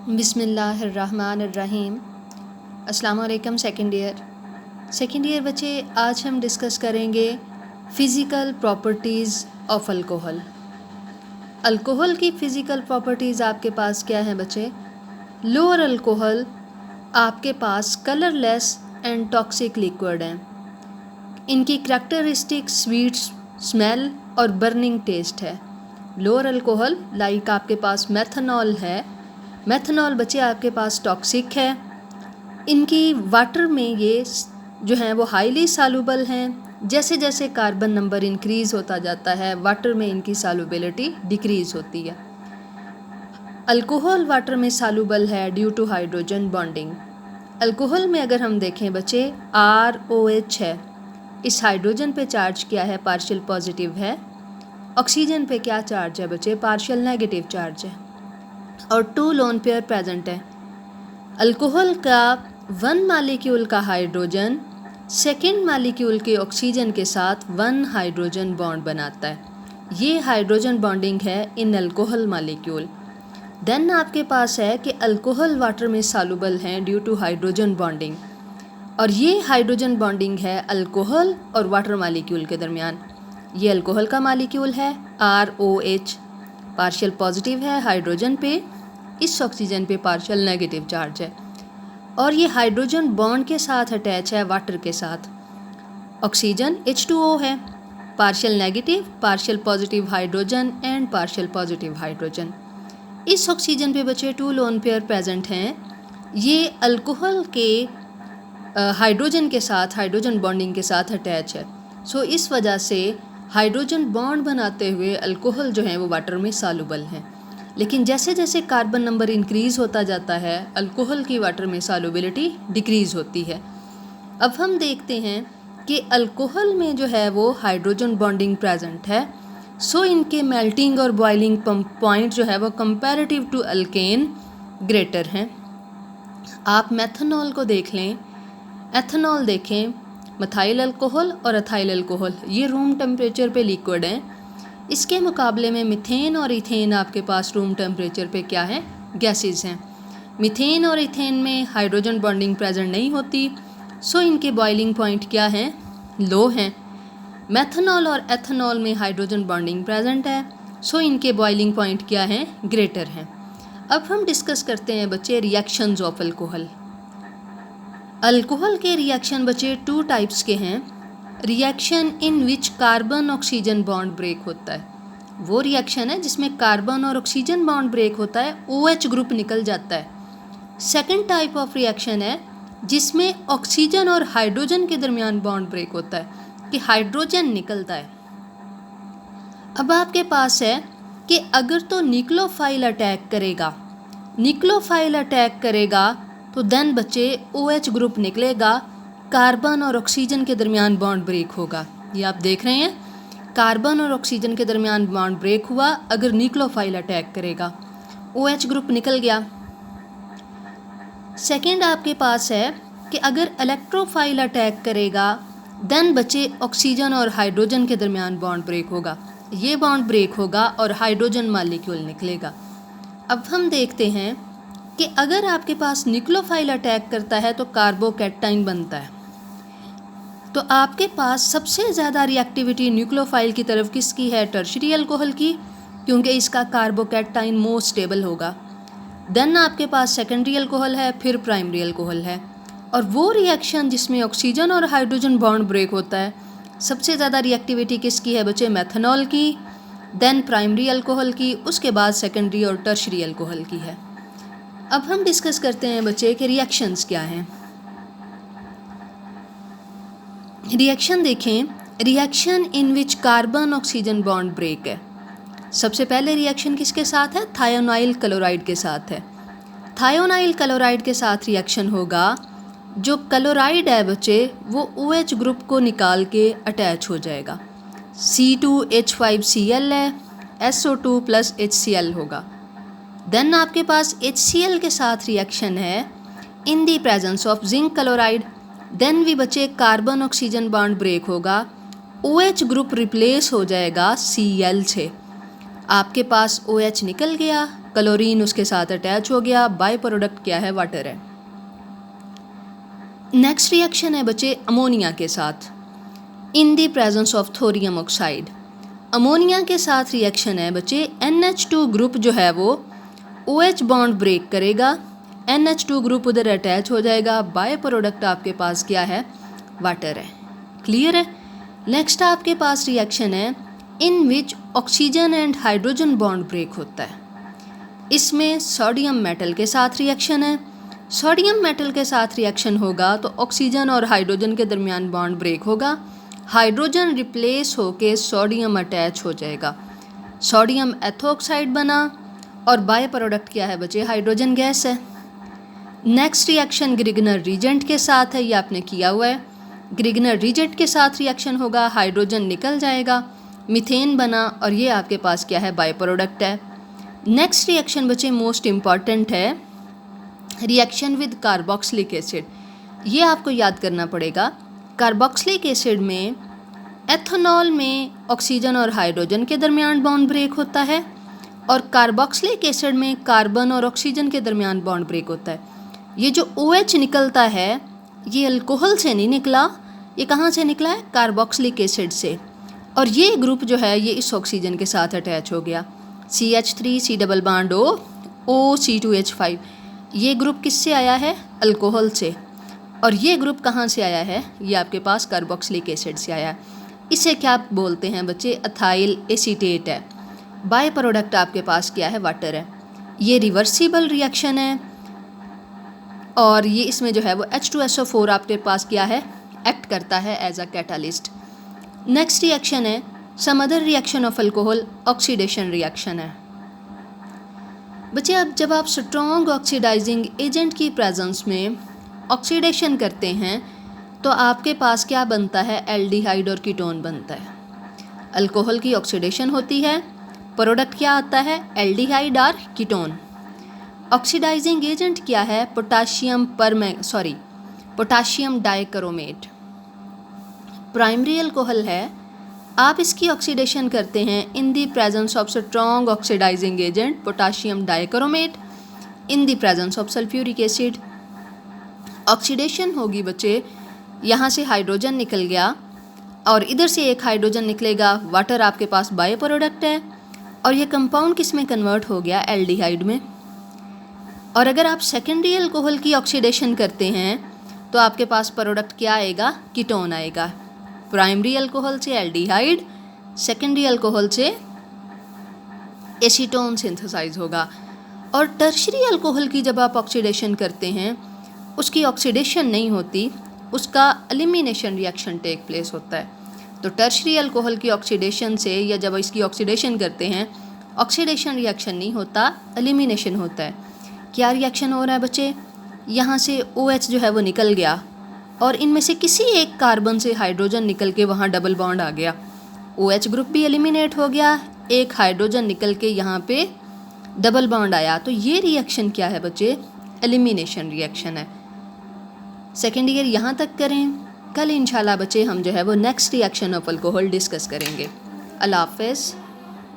बिस्मिल्लाहिर्रहमानिर्रहीम। अस्सलाम वालेकुम सेकंड ईयर बच्चे, आज हम डिस्कस करेंगे physical properties of alcohol. Alcohol की फ़िज़िकल प्रॉपर्टीज़ आपके पास क्या हैं बच्चे? लोअर अल्कोहल आपके पास कलरलेस एंड टॉक्सिक लिक्विड हैं। इनकी करैक्टरिस्टिक स्वीट स्मेल और बर्निंग टेस्ट है। लोअर अल्कोहल लाइक आपके पास मेथनॉल है। मेथनॉल बच्चे आपके पास टॉक्सिक है। इनकी वाटर में ये जो हैं वो हाईली सालुबल हैं। जैसे जैसे कार्बन नंबर इंक्रीज़ होता जाता है, वाटर में इनकी सालुबिलिटी डिक्रीज़ होती है। अल्कोहल वाटर में सालुबल है due to hydrogen bonding. Alcohol में अगर हम देखें बच्चे, ROH है। इस हाइड्रोजन पे चार्ज क्या है? पार्शियल पॉजिटिव है। ऑक्सीजन पे क्या चार्ज है बच्चे? पार्शियल नेगेटिव चार्ज है। और 2 लोन पेयर प्रेजेंट है। अल्कोहल का 1 मालिक्यूल का हाइड्रोजन सेकेंड मालिक्यूल के ऑक्सीजन के साथ 1 हाइड्रोजन बॉन्ड बनाता है। ये हाइड्रोजन बॉन्डिंग है इन अल्कोहल मालिक्यूल। देन आपके पास है कि अल्कोहल वाटर में सालुबल हैं ड्यू टू हाइड्रोजन बॉन्डिंग, और ये हाइड्रोजन बॉन्डिंग है अल्कोहल और वाटर मालिक्यूल के दरमियान। ये अल्कोहल का मालिक्यूल है ROH, पार्शियल पॉजिटिव है हाइड्रोजन पे, इस ऑक्सीजन पे पार्शियल नेगेटिव चार्ज है, और ये हाइड्रोजन बॉन्ड के साथ अटैच है वाटर के साथ। ऑक्सीजन H2O है, partial negative, partial positive hydrogen and partial positive hydrogen. इस ऑक्सीजन पे बचे 2 लोन पेयर प्रेजेंट हैं। ये अल्कोहल के हाइड्रोजन के साथ, हाइड्रोजन बॉन्डिंग के साथ अटैच है। सो इस वजह से हाइड्रोजन बॉन्ड बनाते हुए अल्कोहल जो है वो वाटर में सालुबल हैं। लेकिन जैसे जैसे कार्बन नंबर इंक्रीज़ होता जाता है, अल्कोहल की वाटर में सालुबिलिटी डिक्रीज़ होती है। अब हम देखते हैं कि अल्कोहल में जो है वो हाइड्रोजन बॉन्डिंग प्रेजेंट है। सो इनके मेल्टिंग और बॉइलिंग पॉइंट जो है वो कंपैरेटिव टू अल्केन ग्रेटर हैं। आप मेथनॉल को देख लें, एथनॉल देखें, मिथाइल अल्कोहल और एथाइल अल्कोहल, ये रूम टेम्परेचर पे लिक्विड हैं। इसके मुकाबले में मीथेन और इथेन आपके पास रूम टेम्परेचर पे क्या है? गैसेस हैं। मीथेन और इथेन में हाइड्रोजन बॉन्डिंग प्रेजेंट नहीं होती, सो इनके बॉइलिंग पॉइंट क्या हैं? लो हैं। मेथनॉल और एथनॉल में हाइड्रोजन बॉन्डिंग प्रेजेंट है, सो इनके बॉइलिंग पॉइंट क्या हैं? ग्रेटर हैं। अब हम डिस्कस करते हैं बच्चे रिएक्शंस ऑफ अल्कोहल। अल्कोहल के रिएक्शन बच्चे 2 टाइप्स के हैं। Reaction in which carbon oxygen bond break होता है, वो रिएक्शन है जिसमें कार्बन और ऑक्सीजन बॉन्ड ब्रेक होता है, OH ग्रुप निकल जाता है। सेकेंड टाइप ऑफ रिएक्शन है जिसमें ऑक्सीजन और हाइड्रोजन के दरमियान बॉन्ड ब्रेक होता है, कि हाइड्रोजन निकलता है। अब आपके पास है कि अगर तो न्यूक्लियोफाइल अटैक करेगा तो देन बच्चे OH ग्रुप निकलेगा, कार्बन और ऑक्सीजन के दरमियान बॉन्ड ब्रेक होगा। ये आप देख रहे हैं, कार्बन और ऑक्सीजन के दरमियान बॉन्ड ब्रेक हुआ अगर न्यूक्लियोफाइल अटैक करेगा, OH ग्रुप निकल गया। सेकेंड आपके पास है कि अगर इलेक्ट्रोफाइल अटैक करेगा देन बच्चे ऑक्सीजन और हाइड्रोजन के दरमियान बॉन्ड ब्रेक होगा। ये बॉन्ड ब्रेक होगा और हाइड्रोजन मालिक्यूल निकलेगा। अब हम देखते हैं कि अगर आपके पास न्यूक्लियोफाइल अटैक करता है तो कार्बोकैटाइन बनता है। तो आपके पास सबसे ज़्यादा रिएक्टिविटी न्यूक्लियोफाइल की तरफ किसकी है? टर्शियरी अल्कोहल की, क्योंकि इसका कार्बोकैटाइन मोस्ट स्टेबल होगा। देन आपके पास सेकेंडरी अल्कोहल है, फिर प्राइमरी अल्कोहल है। और वो रिएक्शन जिसमें ऑक्सीजन और हाइड्रोजन बॉन्ड ब्रेक होता है, सबसे ज़्यादा रिएक्टिविटी किसकी है बच्चे? मेथनॉल की, देन प्राइमरी अल्कोहल की, उसके बाद सेकेंडरी और टर्शियरी अल्कोहल की है। अब हम डिस्कस करते हैं बच्चे कि रिएक्शंस क्या हैं। रिएक्शन देखें, reaction in which carbon oxygen bond break है। सबसे पहले रिएक्शन किसके साथ है? थायोनाइल क्लोराइड के साथ है। थायोनाइल क्लोराइड के साथ रिएक्शन होगा। जो क्लोराइड है बच्चे वो OH ग्रुप को निकाल के अटैच हो जाएगा। C2H5Cl है, SO2 + HCl होगा। देन आपके पास HCl के साथ रिएक्शन है in the presence of zinc chloride. Then भी बच्चे कार्बन ऑक्सीजन बॉन्ड ब्रेक होगा, OH ग्रुप रिप्लेस हो जाएगा Cl से। आपके पास OH निकल गया, क्लोरीन उसके साथ अटैच हो गया, बाय प्रोडक्ट क्या है, वाटर है। नेक्स्ट रिएक्शन है बच्चे अमोनिया के साथ, इन the presence of thorium oxide. Ammonia के साथ रिएक्शन है बच्चे, NH2 ग्रुप जो है वो OH बॉन्ड ब्रेक करेगा, NH2 ग्रुप उधर अटैच हो जाएगा, बाय प्रोडक्ट आपके पास क्या है, वाटर है। क्लियर है। नेक्स्ट आपके पास रिएक्शन है in which oxygen and hydrogen bond break होता है। इसमें सोडियम मेटल के साथ रिएक्शन है। सोडियम मेटल के साथ रिएक्शन होगा तो ऑक्सीजन और हाइड्रोजन के दरमियान बॉन्ड ब्रेक होगा, हाइड्रोजन रिप्लेस होके सोडियम अटैच हो जाएगा, सोडियम एथोक्साइड बना और बाय प्रोडक्ट क्या है बच्चे, हाइड्रोजन गैस है। नेक्स्ट रिएक्शन ग्रिगनर रीजेंट के साथ है, ये आपने किया हुआ है। ग्रिगनर रीजेंट के साथ रिएक्शन होगा, हाइड्रोजन निकल जाएगा, मीथेन बना और ये आपके पास क्या है, बाय प्रोडक्ट है। नेक्स्ट रिएक्शन बच्चे मोस्ट इम्पॉर्टेंट है, रिएक्शन विद कार्बोक्सिलिक एसिड। ये आपको याद करना पड़ेगा। कार्बोक्सिलिक एसिड में एथेनॉल में ऑक्सीजन और हाइड्रोजन के दरमियान बॉन्ड ब्रेक होता है और कार्बोक्सिलिक एसिड में कार्बन और ऑक्सीजन के दरमियान बॉन्ड ब्रेक होता है। ये जो OH निकलता है ये अल्कोहल से नहीं निकला, ये कहाँ से निकला है, कार्बोक्सिलिक एसिड से। और ये ग्रुप जो है ये इस ऑक्सीजन के साथ अटैच हो गया, CH3 C double bond O OC2H5। ये ग्रुप किससे आया है, अल्कोहल से। और ये ग्रुप कहाँ से आया है, ये आपके पास कार्बोक्सिलिक एसिड से आया है। इसे क्या बोलते हैं बच्चे, एथाइल एसीटेट है। बाय प्रोडक्ट आपके पास क्या है, वाटर है। ये रिवर्सिबल रिएक्शन है और ये इसमें जो है वो H2SO4 आपके पास क्या है, एक्ट करता है as a catalyst. Next reaction है some other reaction of alcohol, oxidation reaction है। बच्चे अब जब आप स्ट्रॉन्ग ऑक्सीडाइजिंग एजेंट की प्रेजेंस में ऑक्सीडेशन करते हैं तो आपके पास क्या बनता है, एल्डिहाइड और कीटोन बनता है। अल्कोहल की ऑक्सीडेशन होती है, प्रोडक्ट क्या आता है, एल्डिहाइड और कीटोन। ऑक्सीडाइजिंग एजेंट क्या है, पोटाशियम डाइक्रोमेट। प्राइमरी अल्कोहल है, आप इसकी ऑक्सीडेशन करते हैं in the presence of strong oxidising agent potassium dichromate in the presence of sulphuric acid. Oxidation होगी बच्चे, यहाँ से हाइड्रोजन निकल गया और इधर से एक हाइड्रोजन निकलेगा, वाटर आपके पास बाय प्रोडक्ट है और ये कंपाउंड किस में कन्वर्ट हो गया, एल्डिहाइड में। और अगर आप सेकेंडरी अल्कोहल की ऑक्सीडेशन करते हैं तो आपके पास प्रोडक्ट क्या आएगा, कीटोन आएगा। प्राइमरी अल्कोहल से एल्डिहाइड, सेकेंडरी अल्कोहल से एसीटोन सिंथेसाइज होगा। और टर्शरी अल्कोहल की जब आप ऑक्सीडेशन करते हैं उसकी ऑक्सीडेशन नहीं होती, उसका एलिमिनेशन रिएक्शन टेक प्लेस होता है। तो टर्शरी अल्कोहल की ऑक्सीडेशन से या जब इसकी ऑक्सीडेशन करते हैं ऑक्सीडेशन रिएक्शन नहीं होता, एलिमिनेशन होता है। क्या रिएक्शन हो रहा है बच्चे, यहाँ से OH जो है वो निकल गया और इनमें से किसी एक कार्बन से हाइड्रोजन निकल के वहाँ डबल बॉन्ड आ गया, OH ग्रुप भी एलिमिनेट हो गया, एक हाइड्रोजन निकल के यहाँ पे डबल बॉन्ड आया। तो ये रिएक्शन क्या है बच्चे, एलिमिनेशन रिएक्शन है। सेकेंड ईयर यहाँ तक करें, कल इंशाल्लाह बच्चे हम जो है वो next reaction of alcohol discuss करेंगे। अल्लाह हाफ़िज़।